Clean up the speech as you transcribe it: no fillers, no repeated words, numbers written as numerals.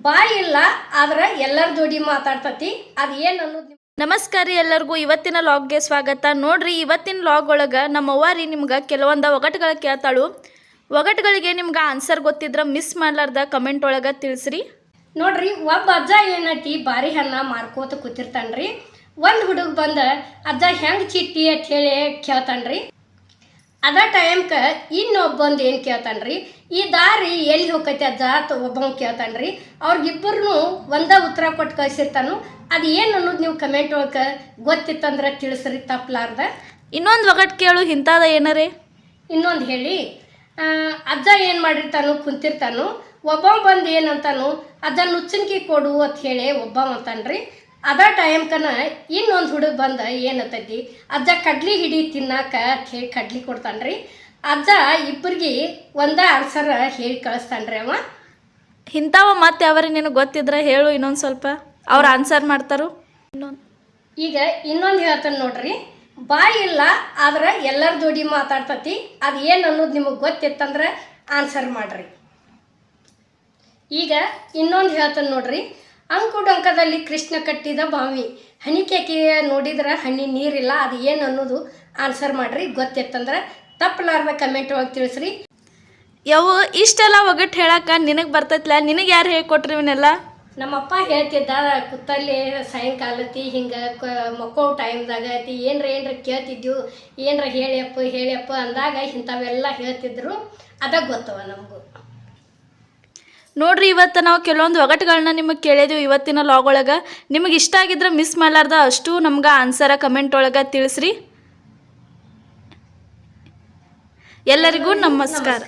ಬಾಯಿ ಇಲ್ಲ ಆದ್ರೆ ಎಲ್ಲರ ಜೋಡಿ ಮಾತಾಡ್ತತಿ. ಅದು ಏನು ಅನ್ನೋದು ನಮಸ್ಕಾರ ರೀ ಎಲ್ಲರಿಗೂ. ಇವತ್ತಿನ ಲಾಗ್ಗೆ ಸ್ವಾಗತ. ನೋಡ್ರಿ, ಇವತ್ತಿನ ಲಾಗ್ ಒಳಗೆ ನಮ್ಮ ಅವ್ವ ರೀ ನಿಮ್ಗೆ ಕೆಲವೊಂದು ಒಗಟುಗಳು ಕೇಳ್ತಾಳು. ಒಗಟುಗಳಿಗೆ ನಿಮ್ಗೆ ಆನ್ಸರ್ ಗೊತ್ತಿದ್ರೆ ಮಿಸ್ ಮಾಡ್ಲಾರ್ದ ಕಮೆಂಟ್ ಒಳಗೆ ತಿಳಿಸ್ರಿ. ನೋಡ್ರಿ, ಒಬ್ಬ ಅಜ್ಜ ಏನೈತಿ ಬಾರಿ ಹಣ್ಣ ಮಾರ್ಕೋತ ಕೂತಿರ್ತಾನ್ರಿ. ಒಂದು ಹುಡುಗ ಬಂದ ಅಜ್ಜ ಹೆಂಗೆ ಚಿಟ್ಟಿ ಅಂತ ಹೇಳಿ ಕೇಳ್ತಾನ್ರಿ. ಅದ ಟೈಮ್ಗೆ ಇನ್ನೊಬ್ಬಂದು ಏನು ಕೇಳ್ತಾನ್ರಿ, ಈ ದಾರಿ ಎಲ್ಲಿ ಹೋಗೈತಿ ಅಜ್ಜ ಅಂತ ಒಬ್ಬಂಗೆ ಕೇಳ್ತಾನ್ರಿ. ಅವ್ರಿಗಿಬ್ಬರೂ ಒಂದೇ ಉತ್ತರ ಕೊಟ್ಟು ಕಳಿಸಿರ್ತಾನು. ಅದು ಏನು ಅನ್ನೋದು ನೀವು ಕಮೆಂಟ್ ಒಳಗೆ ಗೊತ್ತಿತ್ತಂದ್ರೆ ತಿಳಿಸ್ರಿ ತಪ್ಪಲಾರ್ದ. ಇನ್ನೊಂದು ಒಗಟು ಕೇಳು, ಇಂಥದ ಏನರೇ ಇನ್ನೊಂದು ಹೇಳಿ. ಅಜ್ಜ ಏನು ಮಾಡಿರ್ತಾನು, ಕುಂತಿರ್ತಾನು. ಒಬ್ಬ ಬಂದು ಏನಂತಾನು, ಅಜ್ಜ ನುಚ್ಚನ್ಕಿ ಕೊಡು ಅಂತ ಹೇಳಿ ಒಬ್ಬ ಅಂತಾನ್ರಿ. ಅದ ಟೈಮ್ಕನ ಇನ್ನೊಂದು ಹುಡುಗ ಬಂದ ಏನತ್ತೈತಿ, ಅಜ್ಜ ಕಡ್ಲಿ ಹಿಡಿ ತಿನ್ನಾಕ ಅಂತ ಹೇಳಿ ಕಡ್ಲಿ ಕೊಡ್ತಾನ್ರಿ. ಅಜ್ಜ ಇಬ್ಬರಿಗೆ ಒಂದೇ ಆನ್ಸರ್ ಹೇಳಿ ಕಳಿಸ್ತಾನ್ರಿ ಅವ. ಇಂಥವ ಮತ್ತೆ ಯಾವ್ರಿ ನಿನಗೆ ಗೊತ್ತಿದ್ರೆ ಹೇಳು, ಇನ್ನೊಂದು ಸ್ವಲ್ಪ ಅವ್ರು ಆನ್ಸರ್ ಮಾಡ್ತಾರು. ಈಗ ಇನ್ನೊಂದು ಹೇಳ್ತಾನೆ ನೋಡ್ರಿ. ಬಾಯಿ ಇಲ್ಲ ಆದ್ರೆ ಎಲ್ಲರ ಜೋಡಿ ಮಾತಾಡ್ತತಿ. ಅದು ಏನು ಅನ್ನೋದು ನಿಮಗೆ ಗೊತ್ತಿತ್ತಂದ್ರೆ ಆನ್ಸರ್ ಮಾಡ್ರಿ. ಈಗ ಇನ್ನೊಂದು ಹೇಳ್ತಾನೆ ನೋಡ್ರಿ. ಅಂಕುಡೊಂಕದಲ್ಲಿ ಕೃಷ್ಣ ಕಟ್ಟಿದ ಬಾವಿ, ಹನಿಕೆ ನೋಡಿದ್ರೆ ಹನಿ ನೀರಿಲ್ಲ. ಅದು ಏನು ಅನ್ನೋದು ಆನ್ಸರ್ ಮಾಡ್ರಿ. ಗೊತ್ತಿತ್ತಂದ್ರೆ ತಪ್ಪಲಾರ್ದ ಕಮೆಂಟ್ ಒಳಗೆ ತಿಳಿಸ್ರಿ. ಯವು ಇಷ್ಟೆಲ್ಲ ಒಗಟ್ಟು ಹೇಳಕ್ಕೆ ನಿನಗೆ ಬರ್ತೈತಿಲ್ಲ, ನಿನಗೆ ಯಾರು ಹೇಳ್ಕೊಟ್ರಿ ಇವನ್ನೆಲ್ಲ? ನಮ್ಮಪ್ಪ ಹೇಳ್ತಿದ್ದ, ಕುತ್ತಲ್ಲಿ ಸಾಯಂಕಾಲತಿ ಹಿಂಗೆ ಮಕ್ಕೋ ಟೈಮ್ದಾಗ ಐತಿ ಏನರ ಕೇಳ್ತಿದ್ವು. ಏನರ ಹೇಳಿಯಪ್ಪ ಅಂದಾಗ ಇಂಥವೆಲ್ಲ ಹೇಳ್ತಿದ್ರು. ಅದ ಗೊತ್ತವ ನಮಗೂ. ನೋಡ್ರಿ, ಇವತ್ತು ನಾವು ಕೆಲವೊಂದು ಒಗಟುಗಳನ್ನ ನಿಮಗೆ ಕೇಳಿದ್ವಿ ಇವತ್ತಿನ ಲಾಗ್ ಒಳಗೆ. ನಿಮಗೆ ಇಷ್ಟ ಆಗಿದ್ರೆ ಮಿಸ್ ಮಾಡಲಾರ್ದ ಅಷ್ಟು ನಮ್ಗೆ ಆನ್ಸರ ಕಮೆಂಟ್ ಒಳಗೆ ತಿಳಿಸ್ರಿ. ಎಲ್ಲರಿಗೂ ನಮಸ್ಕಾರ.